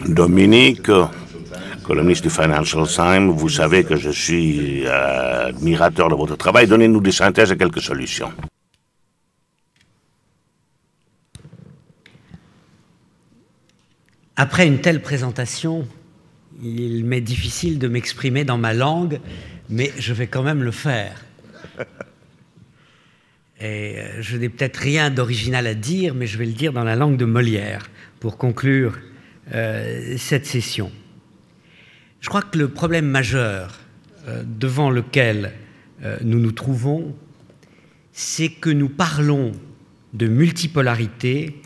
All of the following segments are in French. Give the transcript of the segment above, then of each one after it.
Dominique, columniste du Financial Times, vous savez que je suis admirateur de votre travail. Donnez-nous des synthèses et quelques solutions. Après une telle présentation, il m'est difficile de m'exprimer dans ma langue, mais je vais quand même le faire. Et je n'ai peut-être rien d'original à dire, mais je vais le dire dans la langue de Molière pour conclure cette session. Je crois que le problème majeur devant lequel nous nous trouvons, c'est que nous parlons de multipolarité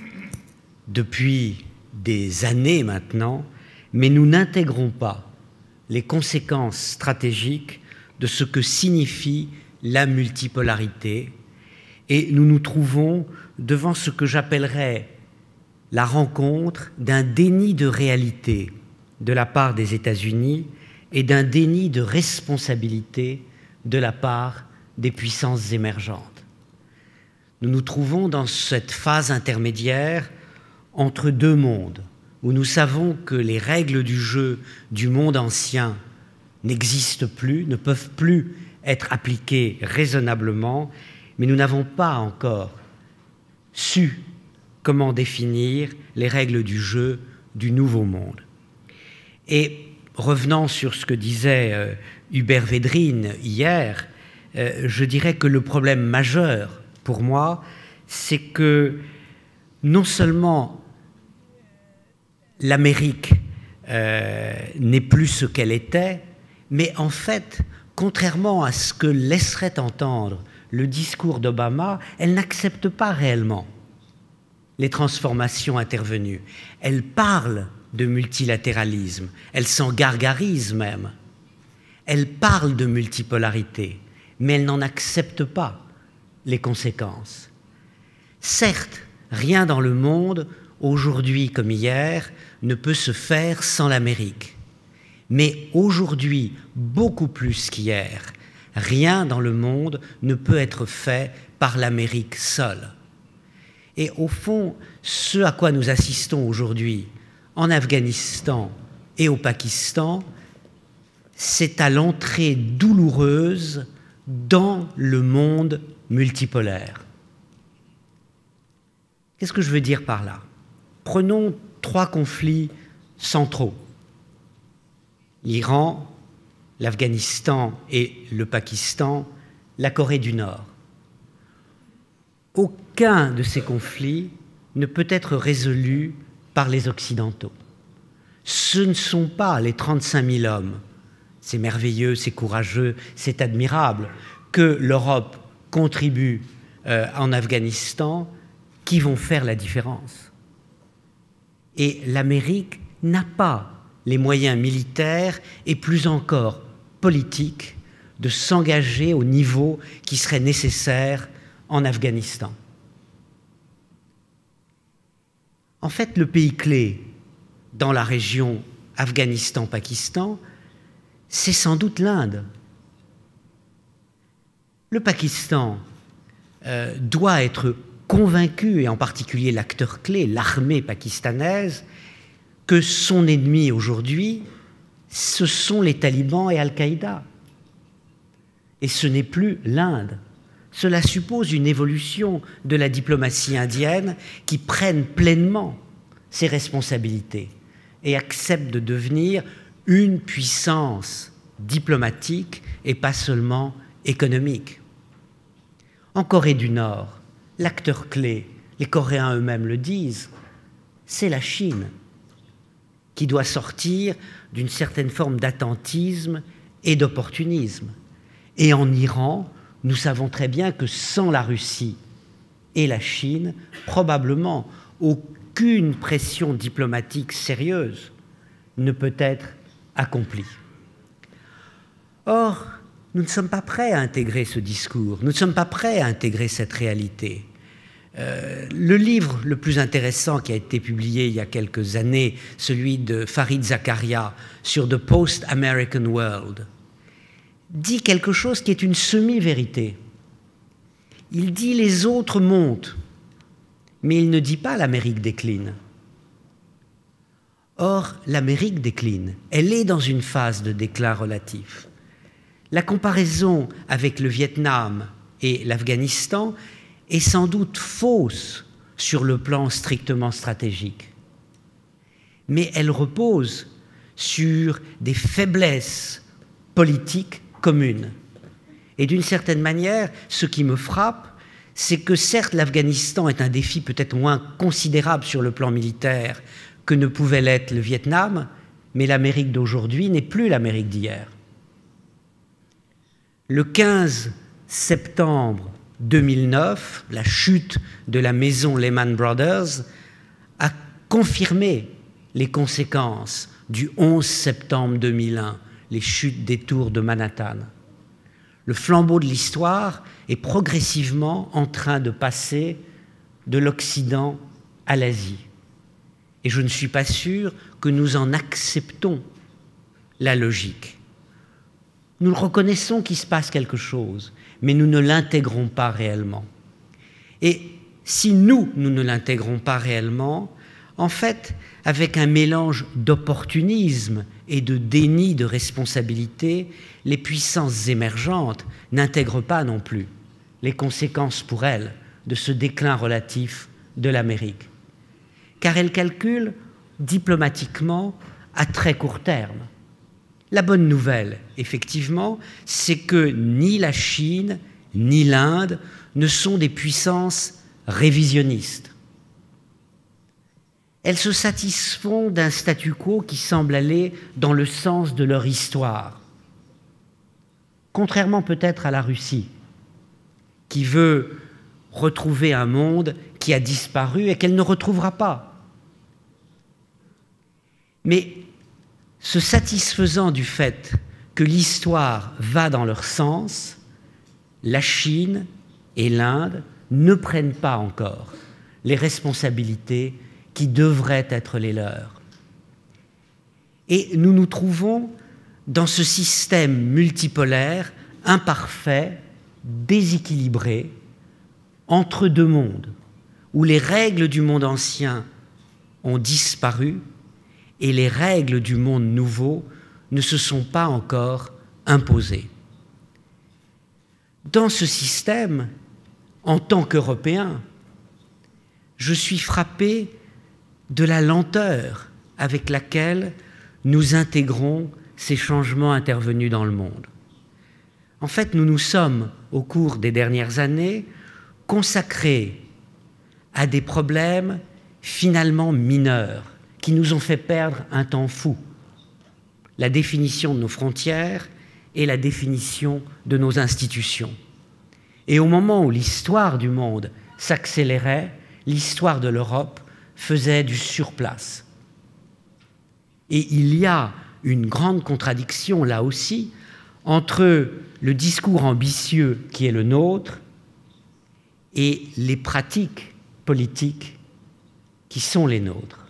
depuis des années maintenant, mais nous n'intégrons pas les conséquences stratégiques de ce que signifie la multipolarité, et nous nous trouvons devant ce que j'appellerais la rencontre d'un déni de réalité de la part des États-Unis et d'un déni de responsabilité de la part des puissances émergentes. Nous nous trouvons dans cette phase intermédiaire entre deux mondes, où nous savons que les règles du jeu du monde ancien n'existent plus, ne peuvent plus être appliquées raisonnablement, mais nous n'avons pas encore su comment définir les règles du jeu du nouveau monde. Et revenant sur ce que disait Hubert Védrine hier, je dirais que le problème majeur pour moi, c'est que non seulement l'Amérique n'est plus ce qu'elle était, mais en fait, contrairement à ce que laisserait entendre le discours d'Obama, elle n'accepte pas réellement les transformations intervenues. Elle parle de multilatéralisme, elle s'en gargarise même. Elle parle de multipolarité, mais elle n'en accepte pas les conséquences. Certes, rien dans le monde, aujourd'hui comme hier, ne peut se faire sans l'Amérique. Mais aujourd'hui, beaucoup plus qu'hier, rien dans le monde ne peut être fait par l'Amérique seule. Et au fond, ce à quoi nous assistons aujourd'hui en Afghanistan et au Pakistan, c'est à l'entrée douloureuse dans le monde multipolaire. Qu'est-ce que je veux dire par là? Prenons trois conflits centraux: l'Iran, l'Afghanistan et le Pakistan, la Corée du Nord. Aucun de ces conflits ne peut être résolu par les Occidentaux. Ce ne sont pas les 35 000 hommes, c'est merveilleux, c'est courageux, c'est admirable, que l'Europe contribue en Afghanistan, qui vont faire la différence. Et l'Amérique n'a pas les moyens militaires et plus encore politiques de s'engager au niveau qui serait nécessaire en Afghanistan. En fait, le pays clé dans la région Afghanistan-Pakistan, c'est sans doute l'Inde. Le Pakistan doit être convaincu, et en particulier l'acteur clé, l'armée pakistanaise, que son ennemi aujourd'hui, ce sont les talibans et Al-Qaïda. Et ce n'est plus l'Inde. Cela suppose une évolution de la diplomatie indienne qui prenne pleinement ses responsabilités et accepte de devenir une puissance diplomatique et pas seulement économique. En Corée du Nord, l'acteur clé, les Coréens eux-mêmes le disent, c'est la Chine qui doit sortir d'une certaine forme d'attentisme et d'opportunisme. Et en Iran, nous savons très bien que sans la Russie et la Chine, probablement aucune pression diplomatique sérieuse ne peut être accomplie. Or, nous ne sommes pas prêts à intégrer ce discours, nous ne sommes pas prêts à intégrer cette réalité. Le livre le plus intéressant qui a été publié il y a quelques années, celui de Fareed Zakaria sur The Post-American World, dit quelque chose qui est une semi-vérité. Il dit les autres montent, mais il ne dit pas l'Amérique décline. Or, l'Amérique décline. Elle est dans une phase de déclin relatif. La comparaison avec le Vietnam et l'Afghanistan est sans doute fausse sur le plan strictement stratégique. Mais elle repose sur des faiblesses politiques communes. Et d'une certaine manière, ce qui me frappe, c'est que certes l'Afghanistan est un défi peut-être moins considérable sur le plan militaire que ne pouvait l'être le Vietnam, mais l'Amérique d'aujourd'hui n'est plus l'Amérique d'hier. Le 15 septembre 2009, la chute de la maison Lehman Brothers a confirmé les conséquences du 11 septembre 2001, les chutes des tours de Manhattan. Le flambeau de l'histoire est progressivement en train de passer de l'Occident à l'Asie. Et je ne suis pas sûr que nous en acceptons la logique. Nous reconnaissons qu'il se passe quelque chose, mais nous ne l'intégrons pas réellement. Et si nous ne l'intégrons pas réellement, en fait, avec un mélange d'opportunisme et de déni de responsabilité, les puissances émergentes n'intègrent pas non plus les conséquences pour elles de ce déclin relatif de l'Amérique. Car elles calculent diplomatiquement à très court terme. La bonne nouvelle, effectivement, c'est que ni la Chine ni l'Inde ne sont des puissances révisionnistes. Elles se satisfont d'un statu quo qui semble aller dans le sens de leur histoire. Contrairement peut-être à la Russie, qui veut retrouver un monde qui a disparu et qu'elle ne retrouvera pas. Mais se satisfaisant du fait que l'histoire va dans leur sens, la Chine et l'Inde ne prennent pas encore les responsabilités qui devraient être les leurs. Et nous nous trouvons dans ce système multipolaire, imparfait, déséquilibré, entre deux mondes, où les règles du monde ancien ont disparu et les règles du monde nouveau ne se sont pas encore imposées. Dans ce système, en tant qu'Européen, je suis frappé de la lenteur avec laquelle nous intégrons ces changements intervenus dans le monde. En fait, nous nous sommes, au cours des dernières années, consacrés à des problèmes finalement mineurs qui nous ont fait perdre un temps fou. La définition de nos frontières et la définition de nos institutions. Et au moment où l'histoire du monde s'accélérait, l'histoire de l'Europe faisait du surplace. Et il y a une grande contradiction, là aussi, entre le discours ambitieux qui est le nôtre et les pratiques politiques qui sont les nôtres.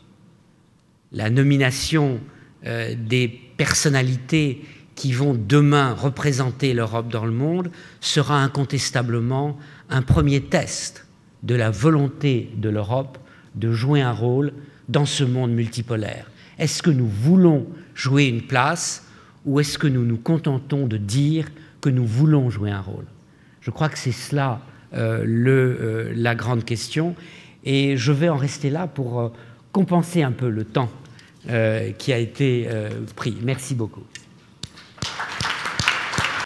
La nomination des personnalités qui vont demain représenter l'Europe dans le monde sera incontestablement un premier test de la volonté de l'Europe de jouer un rôle dans ce monde multipolaire. Est-ce que nous voulons jouer une place ou est-ce que nous nous contentons de dire que nous voulons jouer un rôle? Je crois que c'est cela la grande question et je vais en rester là pour compenser un peu le temps qui a été pris. Merci beaucoup.